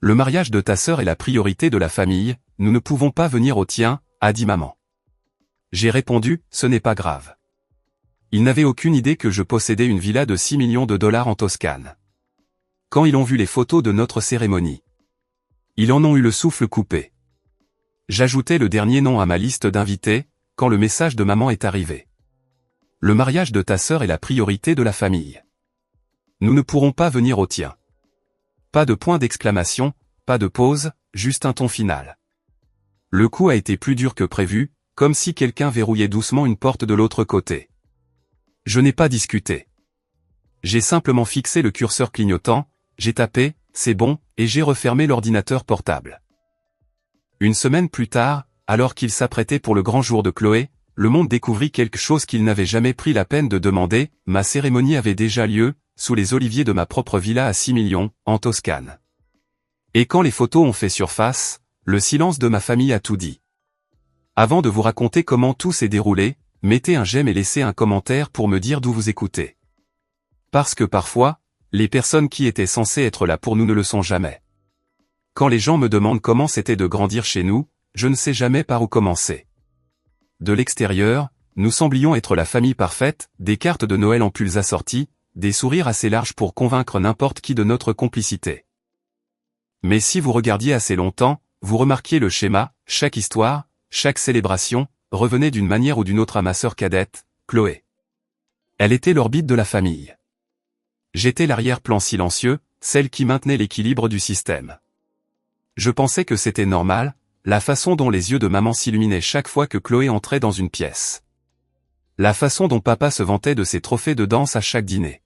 Le mariage de ta sœur est la priorité de la famille, nous ne pouvons pas venir au tien, a dit maman. J'ai répondu, ce n'est pas grave. Ils n'avaient aucune idée que je possédais une villa de 6 millions de dollars en Toscane. Quand ils ont vu les photos de notre cérémonie, ils en ont eu le souffle coupé. J'ajoutais le dernier nom à ma liste d'invités, quand le message de maman est arrivé. Le mariage de ta sœur est la priorité de la famille. Nous ne pourrons pas venir au tien. Pas de point d'exclamation, pas de pause, juste un ton final. Le coup a été plus dur que prévu, comme si quelqu'un verrouillait doucement une porte de l'autre côté. Je n'ai pas discuté. J'ai simplement fixé le curseur clignotant, j'ai tapé, c'est bon, et j'ai refermé l'ordinateur portable. Une semaine plus tard, alors qu'il s'apprêtait pour le grand jour de Chloé, le monde découvrit quelque chose qu'il n'avait jamais pris la peine de demander, ma cérémonie avait déjà lieu, sous les oliviers de ma propre villa à 6 millions, en Toscane. Et quand les photos ont fait surface, le silence de ma famille a tout dit. Avant de vous raconter comment tout s'est déroulé, mettez un j'aime et laissez un commentaire pour me dire d'où vous écoutez. Parce que parfois, les personnes qui étaient censées être là pour nous ne le sont jamais. Quand les gens me demandent comment c'était de grandir chez nous, je ne sais jamais par où commencer. De l'extérieur, nous semblions être la famille parfaite, des cartes de Noël en pulls assorties, des sourires assez larges pour convaincre n'importe qui de notre complicité. Mais si vous regardiez assez longtemps, vous remarquiez le schéma, chaque histoire, chaque célébration, revenait d'une manière ou d'une autre à ma sœur cadette, Chloé. Elle était l'orbite de la famille. J'étais l'arrière-plan silencieux, celle qui maintenait l'équilibre du système. Je pensais que c'était normal, la façon dont les yeux de maman s'illuminaient chaque fois que Chloé entrait dans une pièce. La façon dont papa se vantait de ses trophées de danse à chaque dîner.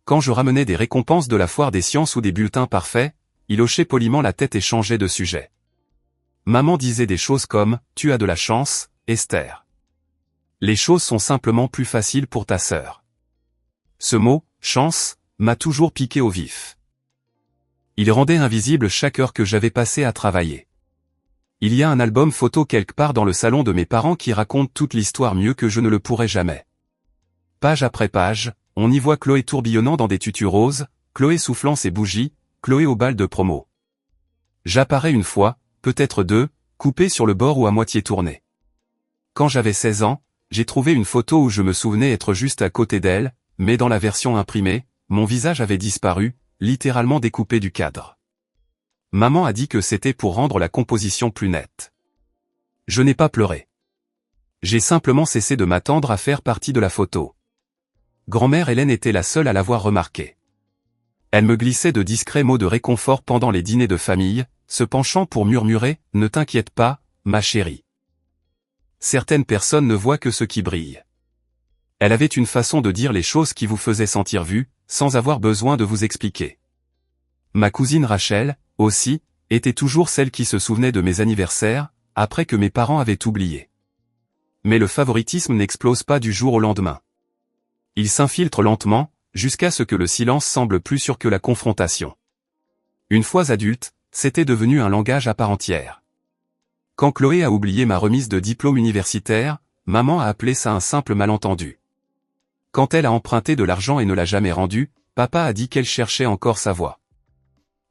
Quand je ramenais des récompenses de la foire des sciences ou des bulletins parfaits, il hochait poliment la tête et changeait de sujet. Maman disait des choses comme « Tu as de la chance, Esther. Les choses sont simplement plus faciles pour ta sœur. » Ce mot, « chance », m'a toujours piqué au vif. Il rendait invisible chaque heure que j'avais passée à travailler. Il y a un album photo quelque part dans le salon de mes parents qui raconte toute l'histoire mieux que je ne le pourrais jamais. Page après page, on y voit Chloé tourbillonnant dans des tutus roses, Chloé soufflant ses bougies, Chloé au bal de promo. J'apparais une fois, peut-être deux, coupé sur le bord ou à moitié tourné. Quand j'avais 16 ans, j'ai trouvé une photo où je me souvenais être juste à côté d'elle, mais dans la version imprimée, mon visage avait disparu, littéralement découpé du cadre. Maman a dit que c'était pour rendre la composition plus nette. Je n'ai pas pleuré. J'ai simplement cessé de m'attendre à faire partie de la photo. Grand-mère Hélène était la seule à l'avoir remarqué. Elle me glissait de discrets mots de réconfort pendant les dîners de famille, se penchant pour murmurer « Ne t'inquiète pas, ma chérie. » Certaines personnes ne voient que ce qui brille. Elle avait une façon de dire les choses qui vous faisait sentir vu, sans avoir besoin de vous expliquer. Ma cousine Rachel, aussi, était toujours celle qui se souvenait de mes anniversaires, après que mes parents avaient oublié. Mais le favoritisme n'explose pas du jour au lendemain. Il s'infiltre lentement, jusqu'à ce que le silence semble plus sûr que la confrontation. Une fois adulte, c'était devenu un langage à part entière. Quand Chloé a oublié ma remise de diplôme universitaire, maman a appelé ça un simple malentendu. Quand elle a emprunté de l'argent et ne l'a jamais rendu, papa a dit qu'elle cherchait encore sa voie.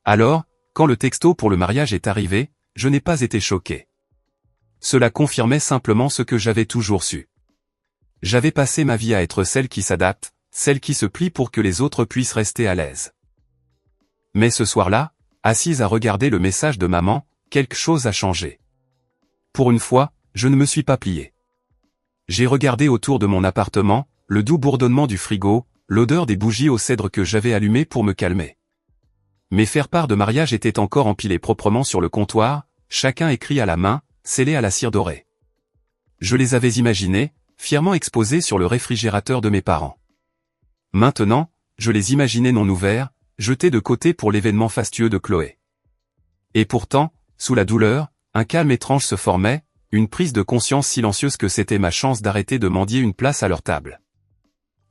Alors, quand le texto pour le mariage est arrivé, je n'ai pas été choqué. Cela confirmait simplement ce que j'avais toujours su. J'avais passé ma vie à être celle qui s'adapte, celle qui se plie pour que les autres puissent rester à l'aise. Mais ce soir-là, assise à regarder le message de maman, quelque chose a changé. Pour une fois, je ne me suis pas plié. J'ai regardé autour de mon appartement, le doux bourdonnement du frigo, l'odeur des bougies au cèdre que j'avais allumées pour me calmer. Mes faire-part de mariage étaient encore empilés proprement sur le comptoir, chacun écrit à la main, scellé à la cire dorée. Je les avais imaginés, fièrement exposés sur le réfrigérateur de mes parents. Maintenant, je les imaginais non ouverts, jetés de côté pour l'événement fastueux de Chloé. Et pourtant, sous la douleur, un calme étrange se formait, une prise de conscience silencieuse que c'était ma chance d'arrêter de mendier une place à leur table.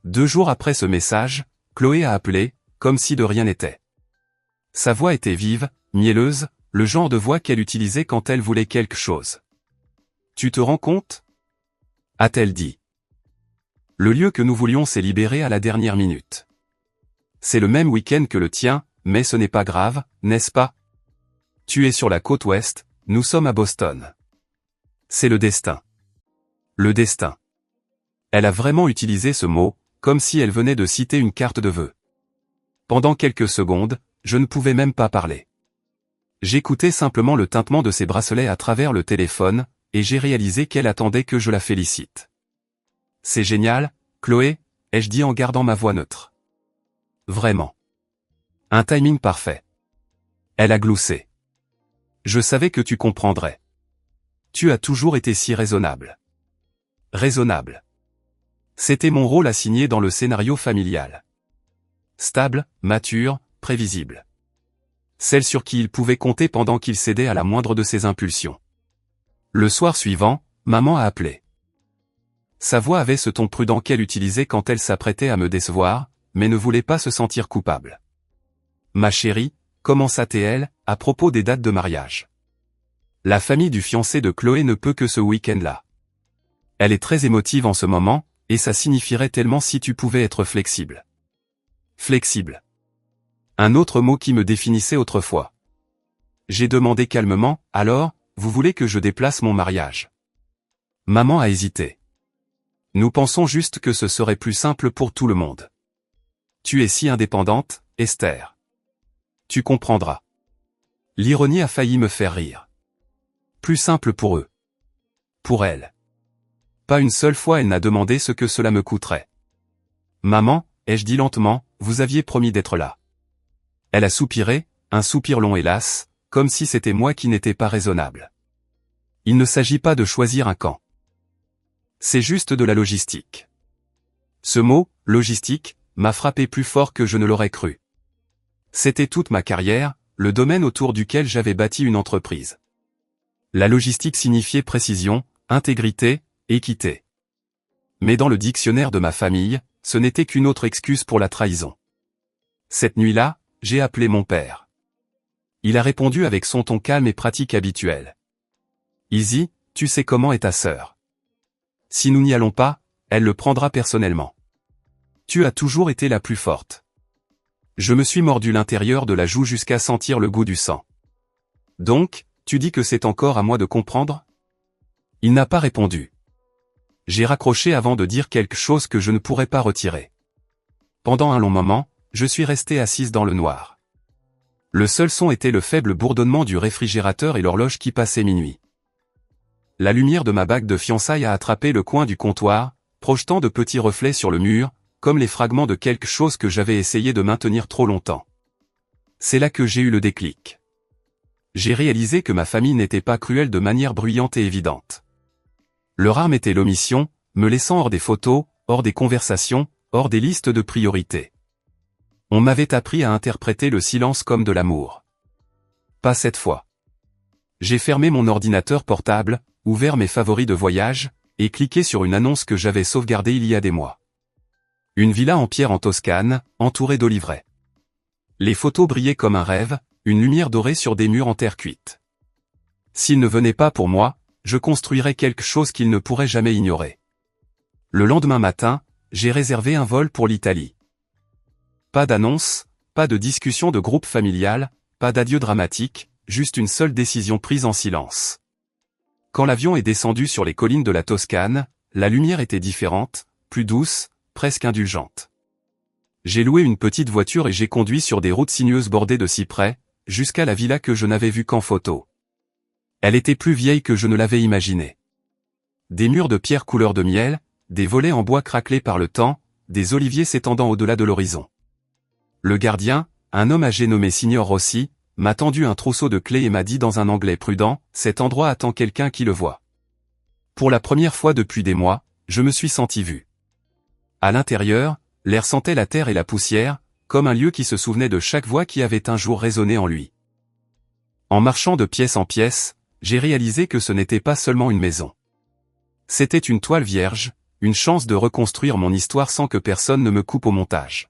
2 jours après ce message, Chloé a appelé, comme si de rien n'était. Sa voix était vive, mielleuse, le genre de voix qu'elle utilisait quand elle voulait quelque chose. « Tu te rends compte ?» a-t-elle dit. Le lieu que nous voulions s'est libéré à la dernière minute. C'est le même week-end que le tien, mais ce n'est pas grave, n'est-ce pas? tu es sur la côte ouest, nous sommes à Boston. C'est le destin. Le destin. Elle a vraiment utilisé ce mot, comme si elle venait de citer une carte de vœux. Pendant quelques secondes, je ne pouvais même pas parler. J'écoutais simplement le tintement de ses bracelets à travers le téléphone, et j'ai réalisé qu'elle attendait que je la félicite. C'est génial, Chloé, ai-je dit en gardant ma voix neutre. Vraiment. Un timing parfait. Elle a gloussé. Je savais que tu comprendrais. Tu as toujours été si raisonnable. Raisonnable. C'était mon rôle assigné dans le scénario familial. Stable, mature, prévisible. Celle sur qui il pouvait compter pendant qu'il cédait à la moindre de ses impulsions. Le soir suivant, maman a appelé. Sa voix avait ce ton prudent qu'elle utilisait quand elle s'apprêtait à me décevoir, mais ne voulait pas se sentir coupable. Ma chérie, commença-t-elle, à propos des dates de mariage. La famille du fiancé de Chloé ne peut que ce week-end-là. Elle est très émotive en ce moment, et ça signifierait tellement si tu pouvais être flexible. Flexible. Un autre mot qui me définissait autrefois. J'ai demandé calmement, alors, vous voulez que je déplace mon mariage? Maman a hésité. Nous pensons juste que ce serait plus simple pour tout le monde. Tu es si indépendante, Esther. Tu comprendras. L'ironie a failli me faire rire. Plus simple pour eux. Pour elle. Pas une seule fois elle n'a demandé ce que cela me coûterait. Maman, ai-je dit lentement, vous aviez promis d'être là. Elle a soupiré, un soupir long hélas, comme si c'était moi qui n'étais pas raisonnable. Il ne s'agit pas de choisir un camp. C'est juste de la logistique. Ce mot, logistique, m'a frappé plus fort que je ne l'aurais cru. C'était toute ma carrière, le domaine autour duquel j'avais bâti une entreprise. La logistique signifiait précision, intégrité, équité. Mais dans le dictionnaire de ma famille, ce n'était qu'une autre excuse pour la trahison. Cette nuit-là, j'ai appelé mon père. Il a répondu avec son ton calme et pratique habituel. Izzy, tu sais comment est ta sœur. Si nous n'y allons pas, elle le prendra personnellement. Tu as toujours été la plus forte. Je me suis mordu l'intérieur de la joue jusqu'à sentir le goût du sang. Donc, tu dis que c'est encore à moi de comprendre? Il n'a pas répondu. J'ai raccroché avant de dire quelque chose que je ne pourrais pas retirer. Pendant un long moment, je suis resté assise dans le noir. Le seul son était le faible bourdonnement du réfrigérateur et l'horloge qui passait minuit. La lumière de ma bague de fiançailles a attrapé le coin du comptoir, projetant de petits reflets sur le mur, comme les fragments de quelque chose que j'avais essayé de maintenir trop longtemps. C'est là que j'ai eu le déclic. J'ai réalisé que ma famille n'était pas cruelle de manière bruyante et évidente. Leur arme était l'omission, me laissant hors des photos, hors des conversations, hors des listes de priorités. On m'avait appris à interpréter le silence comme de l'amour. Pas cette fois. J'ai fermé mon ordinateur portable, ouvert mes favoris de voyage, et cliqué sur une annonce que j'avais sauvegardée il y a des mois. Une villa en pierre en Toscane, entourée d'oliveraies. Les photos brillaient comme un rêve, une lumière dorée sur des murs en terre cuite. S'il ne venait pas pour moi, je construirais quelque chose qu'il ne pourrait jamais ignorer. Le lendemain matin, j'ai réservé un vol pour l'Italie. Pas d'annonce, pas de discussion de groupe familial, pas d'adieu dramatique, juste une seule décision prise en silence. Quand l'avion est descendu sur les collines de la Toscane, la lumière était différente, plus douce, presque indulgente. J'ai loué une petite voiture et j'ai conduit sur des routes sinueuses bordées de cyprès, jusqu'à la villa que je n'avais vue qu'en photo. Elle était plus vieille que je ne l'avais imaginé. Des murs de pierre couleur de miel, des volets en bois craquelés par le temps, des oliviers s'étendant au-delà de l'horizon. Le gardien, un homme âgé nommé Signor Rossi, m'a tendu un trousseau de clés et m'a dit dans un anglais prudent, « Cet endroit attend quelqu'un qui le voit. » Pour la première fois depuis des mois, je me suis senti vu. À l'intérieur, l'air sentait la terre et la poussière, comme un lieu qui se souvenait de chaque voix qui avait un jour résonné en lui. En marchant de pièce en pièce, j'ai réalisé que ce n'était pas seulement une maison. C'était une toile vierge, une chance de reconstruire mon histoire sans que personne ne me coupe au montage.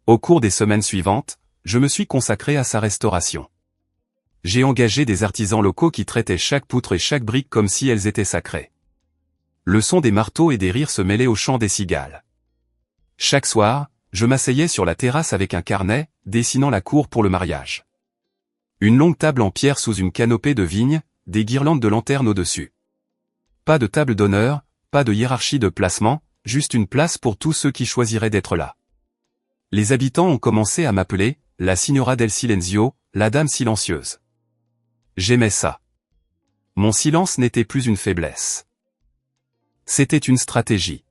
Au cours des semaines suivantes, je me suis consacré à sa restauration. J'ai engagé des artisans locaux qui traitaient chaque poutre et chaque brique comme si elles étaient sacrées. Le son des marteaux et des rires se mêlait au chant des cigales. Chaque soir, je m'asseyais sur la terrasse avec un carnet, dessinant la cour pour le mariage. Une longue table en pierre sous une canopée de vigne, des guirlandes de lanternes au-dessus. Pas de table d'honneur, pas de hiérarchie de placement, juste une place pour tous ceux qui choisiraient d'être là. Les habitants ont commencé à m'appeler la Signora del Silenzio, la dame silencieuse. J'aimais ça. Mon silence n'était plus une faiblesse. C'était une stratégie.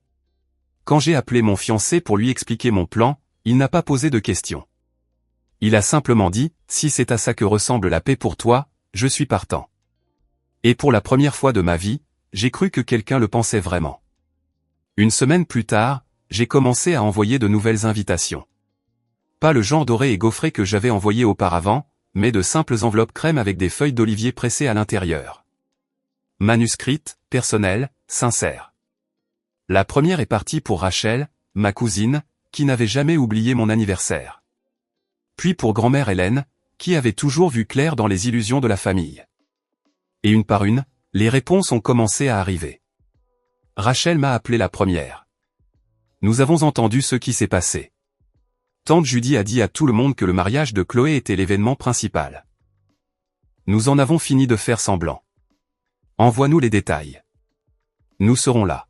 Quand j'ai appelé mon fiancé pour lui expliquer mon plan, il n'a pas posé de questions. Il a simplement dit, si c'est à ça que ressemble la paix pour toi, je suis partant. Et pour la première fois de ma vie, j'ai cru que quelqu'un le pensait vraiment. Une semaine plus tard, j'ai commencé à envoyer de nouvelles invitations. Pas le genre doré et gaufré que j'avais envoyé auparavant, mais de simples enveloppes crème avec des feuilles d'olivier pressées à l'intérieur. Manuscrites, personnelles, sincères. La première est partie pour Rachel, ma cousine, qui n'avait jamais oublié mon anniversaire. Puis pour grand-mère Hélène, qui avait toujours vu clair dans les illusions de la famille. Et une par une, les réponses ont commencé à arriver. Rachel m'a appelé la première. Nous avons entendu ce qui s'est passé. Tante Judy a dit à tout le monde que le mariage de Chloé était l'événement principal. Nous en avons fini de faire semblant. Envoie-nous les détails. Nous serons là.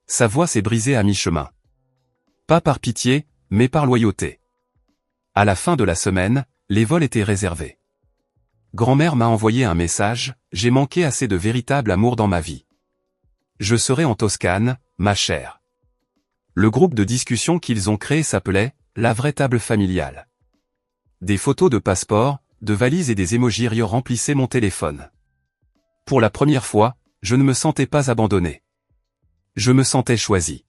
Sa voix s'est brisée à mi-chemin. Pas par pitié, mais par loyauté. À la fin de la semaine, les vols étaient réservés. Grand-mère m'a envoyé un message, j'ai manqué assez de véritable amour dans ma vie. Je serai en Toscane, ma chère. Le groupe de discussion qu'ils ont créé s'appelait la vraie table familiale. Des photos de passeports, de valises et des émojis rires remplissaient mon téléphone. Pour la première fois, je ne me sentais pas abandonné. Je me sentais choisi.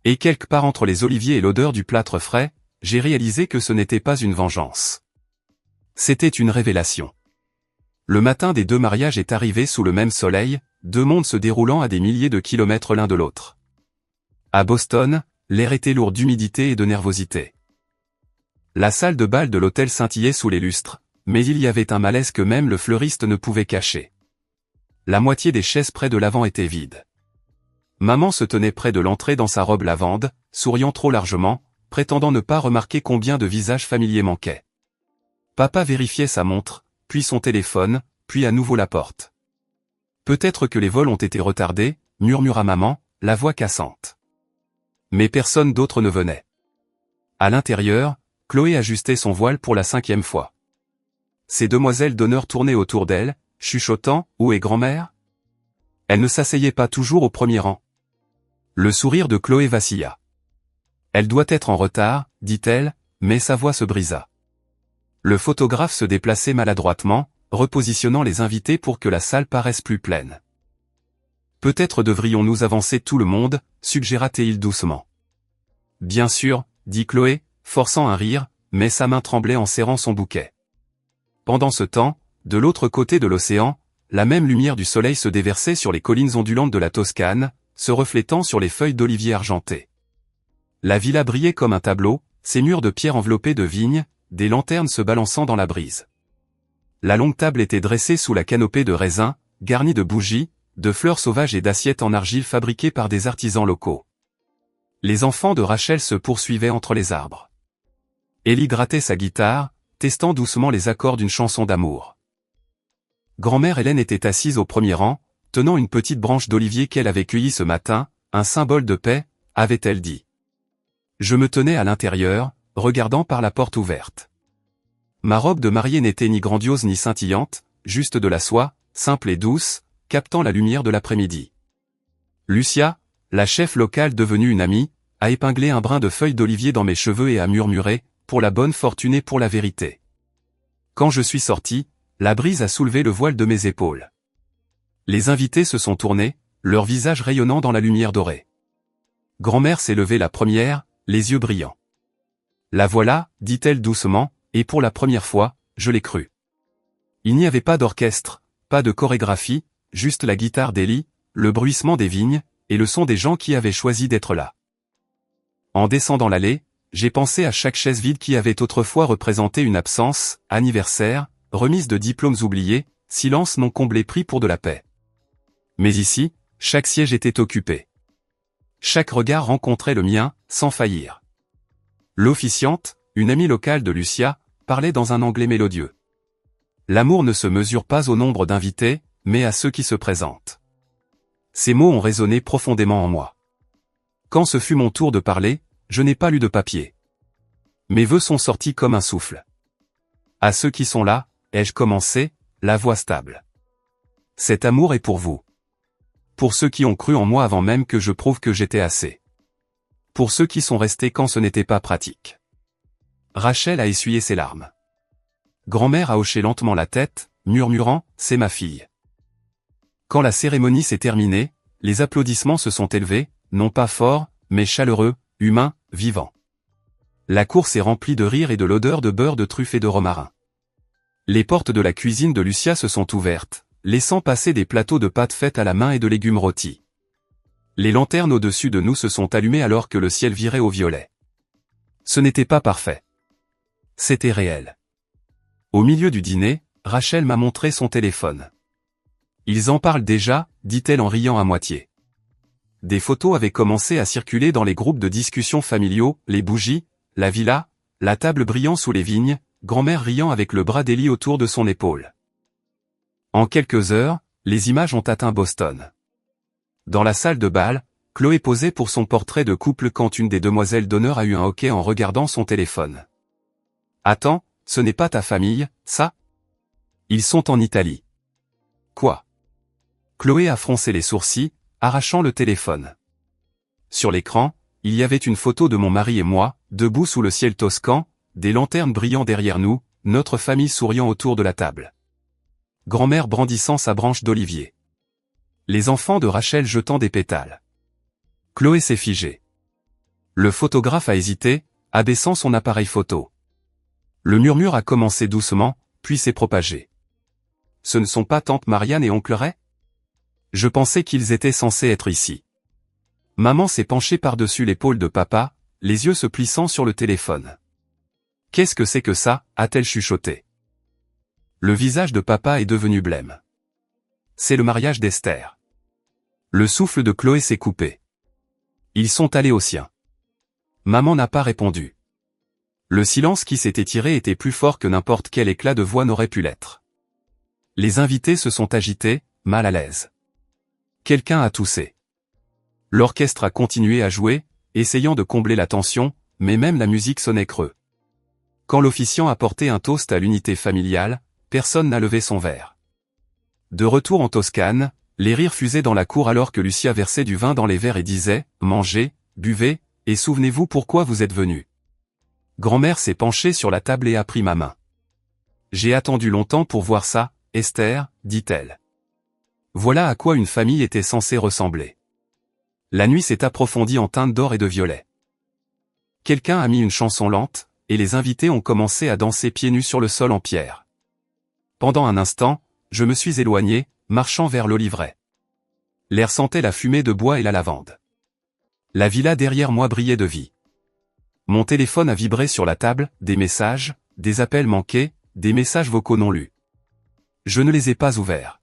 Et quelque part entre les oliviers et l'odeur du plâtre frais, j'ai réalisé que ce n'était pas une vengeance. C'était une révélation. Le matin des deux mariages est arrivé sous le même soleil, deux mondes se déroulant à des milliers de kilomètres l'un de l'autre. À Boston, l'air était lourd d'humidité et de nervosité. La salle de bal de l'hôtel scintillait sous les lustres, mais il y avait un malaise que même le fleuriste ne pouvait cacher. La moitié des chaises près de l'avant étaient vides. Maman se tenait près de l'entrée dans sa robe lavande, souriant trop largement, prétendant ne pas remarquer combien de visages familiers manquaient. Papa vérifiait sa montre, puis son téléphone, puis à nouveau la porte. Peut-être que les vols ont été retardés, murmura maman, la voix cassante. Mais personne d'autre ne venait. À l'intérieur, Chloé ajustait son voile pour la 5e fois. Ces demoiselles d'honneur tournaient autour d'elle, chuchotant « Où est grand-mère ?» Elle ne s'asseyait pas toujours au premier rang. Le sourire de Chloé vacilla. Elle doit être en retard, dit-elle, mais sa voix se brisa. Le photographe se déplaçait maladroitement, repositionnant les invités pour que la salle paraisse plus pleine. Peut-être devrions-nous avancer tout le monde, suggéra-t-il doucement. Bien sûr, dit Chloé, forçant un rire, mais sa main tremblait en serrant son bouquet. Pendant ce temps, de l'autre côté de l'océan, la même lumière du soleil se déversait sur les collines ondulantes de la Toscane, se reflétant sur les feuilles d'olivier argentées. La villa brillait comme un tableau, ses murs de pierre enveloppés de vignes, des lanternes se balançant dans la brise. La longue table était dressée sous la canopée de raisins, garnie de bougies, de fleurs sauvages et d'assiettes en argile fabriquées par des artisans locaux. Les enfants de Rachel se poursuivaient entre les arbres. Ellie grattait sa guitare, testant doucement les accords d'une chanson d'amour. Grand-mère Hélène était assise au premier rang, tenant une petite branche d'olivier qu'elle avait cueillie ce matin, un symbole de paix, avait-elle dit. Je me tenais à l'intérieur, regardant par la porte ouverte. Ma robe de mariée n'était ni grandiose ni scintillante, juste de la soie, simple et douce, captant la lumière de l'après-midi. Lucia, la chef locale devenue une amie, a épinglé un brin de feuilles d'olivier dans mes cheveux et a murmuré, pour la bonne fortune et pour la vérité. Quand je suis sorti, la brise a soulevé le voile de mes épaules. Les invités se sont tournés, leurs visages rayonnant dans la lumière dorée. Grand-mère s'est levée la première, les yeux brillants. La voilà, dit-elle doucement, et pour la première fois, je l'ai cru. Il n'y avait pas d'orchestre, pas de chorégraphie, juste la guitare d'Ellie, le bruissement des vignes, et le son des gens qui avaient choisi d'être là. En descendant l'allée, j'ai pensé à chaque chaise vide qui avait autrefois représenté une absence, anniversaire, remise de diplômes oubliés, silence non comblé pris pour de la paix. Mais ici, chaque siège était occupé. Chaque regard rencontrait le mien, sans faillir. L'officiante, une amie locale de Lucia, parlait dans un anglais mélodieux. L'amour ne se mesure pas au nombre d'invités, mais à ceux qui se présentent. Ces mots ont résonné profondément en moi. Quand ce fut mon tour de parler, je n'ai pas lu de papier. Mes vœux sont sortis comme un souffle. À ceux qui sont là, ai-je commencé, la voix stable. Cet amour est pour vous. Pour ceux qui ont cru en moi avant même que je prouve que j'étais assez. Pour ceux qui sont restés quand ce n'était pas pratique. Rachel a essuyé ses larmes. Grand-mère a hoché lentement la tête, murmurant « C'est ma fille ». Quand la cérémonie s'est terminée, les applaudissements se sont élevés, non pas forts, mais chaleureux, humains, vivants. La cour s'est remplie de rires et de l'odeur de beurre de truffe et de romarin. Les portes de la cuisine de Lucia se sont ouvertes, laissant passer des plateaux de pâtes faites à la main et de légumes rôtis. Les lanternes au-dessus de nous se sont allumées alors que le ciel virait au violet. Ce n'était pas parfait. C'était réel. Au milieu du dîner, Rachel m'a montré son téléphone. Ils en parlent déjà, dit-elle en riant à moitié. Des photos avaient commencé à circuler dans les groupes de discussion familiaux, les bougies, la villa, la table brillant sous les vignes, grand-mère riant avec le bras d'Ellie autour de son épaule. En quelques heures, les images ont atteint Boston. Dans la salle de bal, Chloé posait pour son portrait de couple quand une des demoiselles d'honneur a eu un hoquet en regardant son téléphone. « Attends, ce n'est pas ta famille, ça ? Ils sont en Italie. » « Quoi ?» Chloé a froncé les sourcils, arrachant le téléphone. Sur l'écran, il y avait une photo de mon mari et moi, debout sous le ciel toscan, des lanternes brillant derrière nous, notre famille souriant autour de la table. Grand-mère brandissant sa branche d'olivier. Les enfants de Rachel jetant des pétales. Chloé s'est figée. Le photographe a hésité, abaissant son appareil photo. Le murmure a commencé doucement, puis s'est propagé. Ce ne sont pas tante Marianne et oncle Ray ? Je pensais qu'ils étaient censés être ici. Maman s'est penchée par-dessus l'épaule de papa, les yeux se plissant sur le téléphone. « Qu'est-ce que c'est que ça ?» a-t-elle chuchoté. Le visage de papa est devenu blême. C'est le mariage d'Esther. Le souffle de Chloé s'est coupé. Ils sont allés au sien. Maman n'a pas répondu. Le silence qui s'est étiré était plus fort que n'importe quel éclat de voix n'aurait pu l'être. Les invités se sont agités, mal à l'aise. Quelqu'un a toussé. L'orchestre a continué à jouer, essayant de combler la tension, mais même la musique sonnait creux. Quand l'officiant a porté un toast à l'unité familiale, personne n'a levé son verre. De retour en Toscane, les rires fusaient dans la cour alors que Lucia versait du vin dans les verres et disait « Mangez, buvez, et souvenez-vous pourquoi vous êtes venus. » Grand-mère s'est penchée sur la table et a pris ma main. « J'ai attendu longtemps pour voir ça, Esther, dit-elle. Voilà à quoi une famille était censée ressembler. » La nuit s'est approfondie en teintes d'or et de violet. Quelqu'un a mis une chanson lente, et les invités ont commencé à danser pieds nus sur le sol en pierre. Pendant un instant, je me suis éloigné, marchant vers l'oliveraie. L'air sentait la fumée de bois et la lavande. La villa derrière moi brillait de vie. Mon téléphone a vibré sur la table, des messages, des appels manqués, des messages vocaux non lus. Je ne les ai pas ouverts.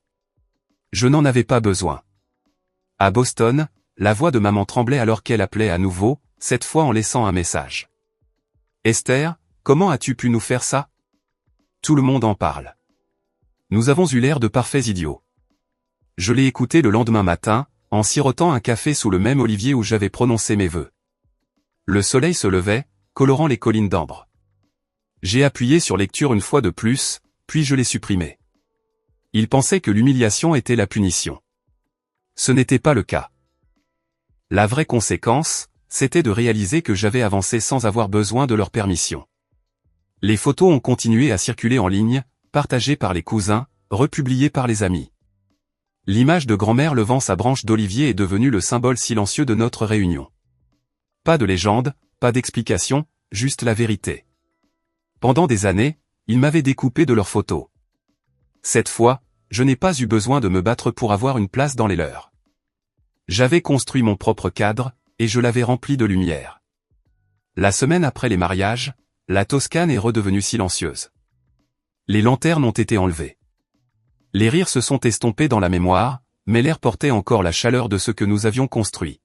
Je n'en avais pas besoin. À Boston, la voix de maman tremblait alors qu'elle appelait à nouveau, cette fois en laissant un message. « Esther, comment as-tu pu nous faire ça ? Tout le monde en parle. Nous avons eu l'air de parfaits idiots. » Je l'ai écouté le lendemain matin, en sirotant un café sous le même olivier où j'avais prononcé mes vœux. Le soleil se levait, colorant les collines d'ambre. J'ai appuyé sur lecture une fois de plus, puis je l'ai supprimé. Ils pensaient que l'humiliation était la punition. Ce n'était pas le cas. La vraie conséquence, c'était de réaliser que j'avais avancé sans avoir besoin de leur permission. Les photos ont continué à circuler en ligne, partagées par les cousins, republiées par les amis. L'image de grand-mère levant sa branche d'olivier est devenue le symbole silencieux de notre réunion. Pas de légende, pas d'explication, juste la vérité. Pendant des années, ils m'avaient découpé de leurs photos. Cette fois, je n'ai pas eu besoin de me battre pour avoir une place dans les leurs. J'avais construit mon propre cadre, et je l'avais rempli de lumière. La semaine après les mariages, la Toscane est redevenue silencieuse. Les lanternes ont été enlevées. Les rires se sont estompés dans la mémoire, mais l'air portait encore la chaleur de ce que nous avions construit.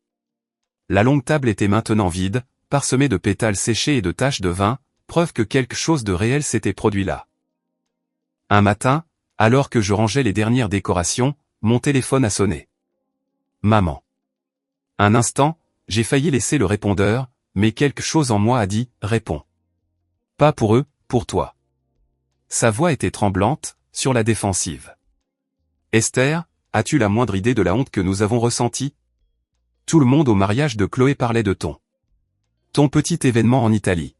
La longue table était maintenant vide, parsemée de pétales séchés et de taches de vin, preuve que quelque chose de réel s'était produit là. Un matin, alors que je rangeais les dernières décorations, mon téléphone a sonné. Maman. Un instant, j'ai failli laisser le répondeur, mais quelque chose en moi a dit « Réponds ». Pas pour eux, pour toi. Sa voix était tremblante, sur la défensive. Esther, as-tu la moindre idée de la honte que nous avons ressentie? Tout le monde au mariage de Chloé parlait de ton petit événement en Italie.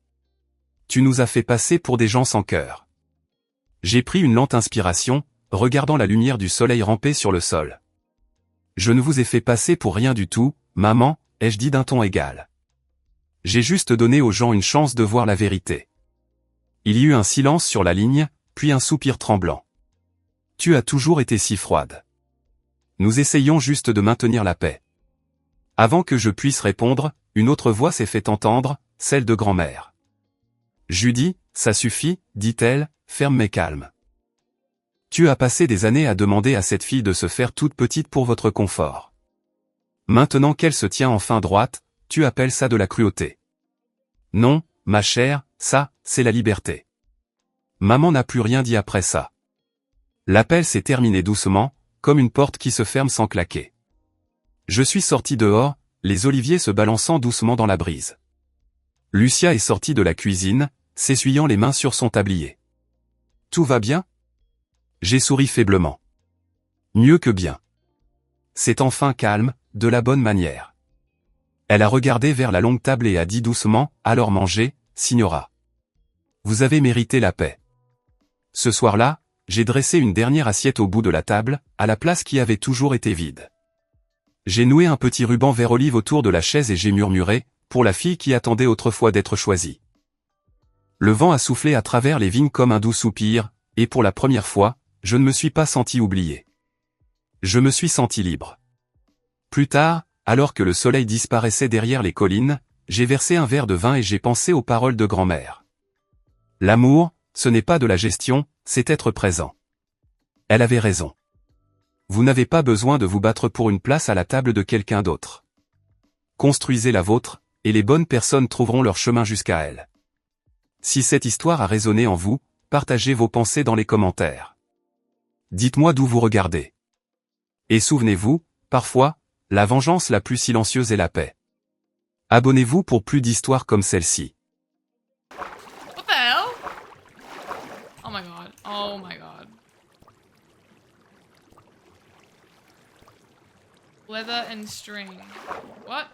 Tu nous as fait passer pour des gens sans cœur. J'ai pris une lente inspiration, regardant la lumière du soleil ramper sur le sol. Je ne vous ai fait passer pour rien du tout, maman, ai-je dit d'un ton égal. J'ai juste donné aux gens une chance de voir la vérité. Il y eut un silence sur la ligne, puis un soupir tremblant. Tu as toujours été si froide. Nous essayons juste de maintenir la paix. Avant que je puisse répondre, une autre voix s'est fait entendre, celle de grand-mère. Judy, ça suffit, dit-elle, ferme mais calme. Tu as passé des années à demander à cette fille de se faire toute petite pour votre confort. Maintenant qu'elle se tient enfin droite, tu appelles ça de la cruauté. Non, ma chère, ça, c'est la liberté. Maman n'a plus rien dit après ça. L'appel s'est terminé doucement, comme une porte qui se ferme sans claquer. Je suis sorti dehors, les oliviers se balançant doucement dans la brise. Lucia est sortie de la cuisine, s'essuyant les mains sur son tablier. Tout va bien? J'ai souri faiblement. Mieux que bien. C'est enfin calme, de la bonne manière. Elle a regardé vers la longue table et a dit doucement, alors mangez, signora. Vous avez mérité la paix. Ce soir-là, j'ai dressé une dernière assiette au bout de la table, à la place qui avait toujours été vide. J'ai noué un petit ruban vert olive autour de la chaise et j'ai murmuré, pour la fille qui attendait autrefois d'être choisie. Le vent a soufflé à travers les vignes comme un doux soupir, et pour la première fois, je ne me suis pas senti oublié. Je me suis senti libre. Plus tard, alors que le soleil disparaissait derrière les collines, j'ai versé un verre de vin et j'ai pensé aux paroles de grand-mère. L'amour, ce n'est pas de la gestion, c'est être présent. Elle avait raison. Vous n'avez pas besoin de vous battre pour une place à la table de quelqu'un d'autre. Construisez la vôtre, et les bonnes personnes trouveront leur chemin jusqu'à elle. Si cette histoire a résonné en vous, partagez vos pensées dans les commentaires. Dites-moi d'où vous regardez. Et souvenez-vous, parfois, la vengeance la plus silencieuse est la paix. Abonnez-vous pour plus d'histoires comme celle-ci. What the hell? Oh my god. Oh my god. Leather and string. What?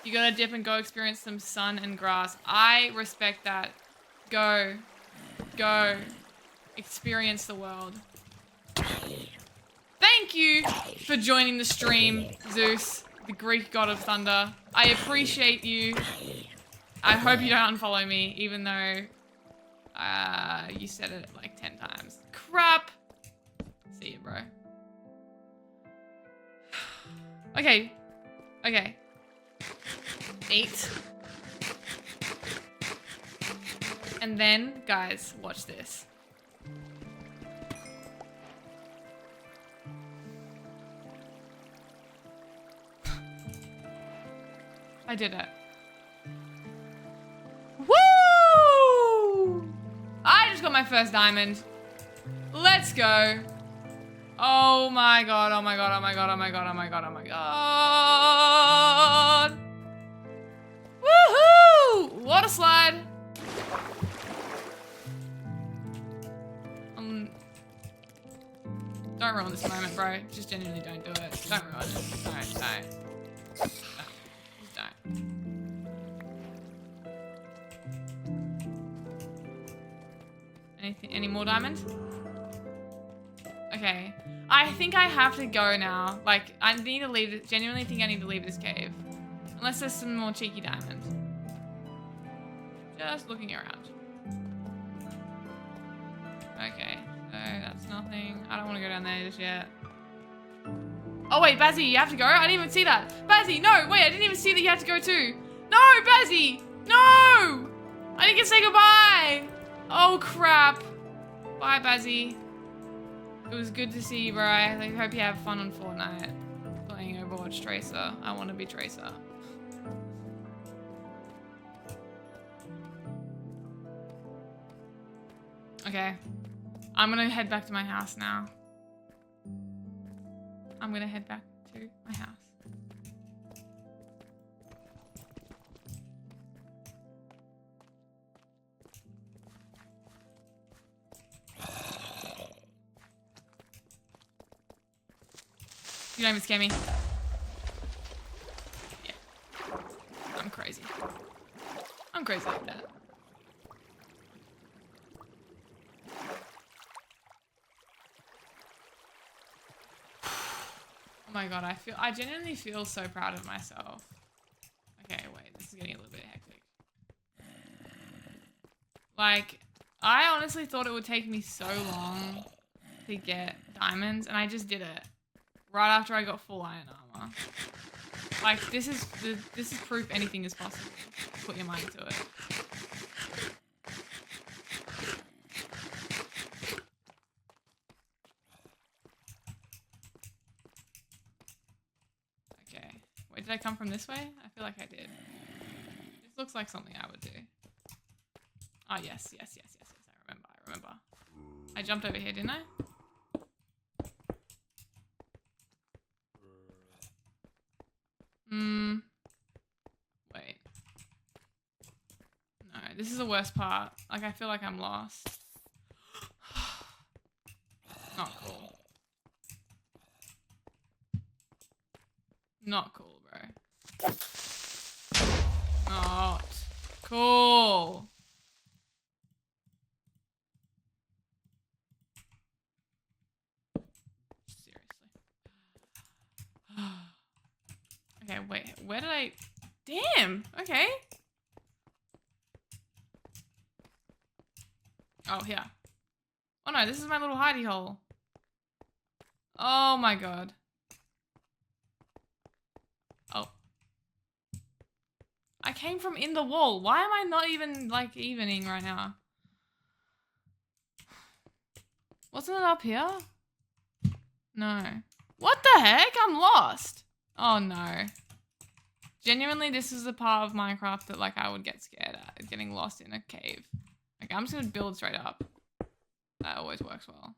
You gotta dip and go experience some sun and grass. I respect that. Go. Go. Experience the world. Thank you for joining the stream, Zeus, the Greek god of thunder. I appreciate you. I hope you don't unfollow me, even though you said it like 10 times. Crap. See you, bro. Okay. Okay. Eat. And then, guys, watch this. I did it. Woo! I just got my first diamond. Let's go. Oh my god, oh my god, oh my god, oh my god, oh my god, oh my god. Woohoo! Water slide. Don't ruin this moment, bro. Just genuinely don't do it. Don't ruin it. Don't. Just don't. Any more diamonds? Okay. I think I have to go now. Like, I need to leave it. Genuinely think I need to leave this cave. Unless there's some more cheeky diamonds. Just looking around. Okay. So that's nothing. I don't want to go down there just yet. Oh wait, Bazzy, you have to go? I didn't even see that. Bazzy, no, wait, I didn't even see that you had to go too. No, Bazzy, no! I didn't get to say goodbye. Oh crap. Bye, Bazzy. It was good to see you, bro. I hope you have fun on Fortnite. Playing Overwatch Tracer. I want to be Tracer. Okay. I'm gonna head back to my house now. I'm gonna head back to my house. You don't even scare me. Yeah. I'm crazy. I'm crazy like that. Oh my god, I genuinely feel so proud of myself. Okay, wait, this is getting a little bit hectic. Like, I honestly thought it would take me so long to get diamonds, and I just did it. Right after I got full iron armor. Like, this is proof anything is possible. Put your mind to it. Okay. Wait, did I come from this way? I feel like I did. This looks like something I would do. Oh, yes. I remember. I jumped over here, didn't I? Wait. No, this is the worst part. Like, I feel like I'm lost. Not cool. Not cool, bro. Not cool. Seriously. Okay, wait. Where did I... Damn! Okay. Oh, here. Oh no, this is my little hidey hole. Oh my god. Oh. I came from in the wall. Why am I not even, like, evening right now? Wasn't it up here? No. What the heck? I'm lost. Oh no. Genuinely, this is the part of Minecraft that, like, I would get scared at. Getting lost in a cave. Like, I'm just gonna build straight up. That always works well.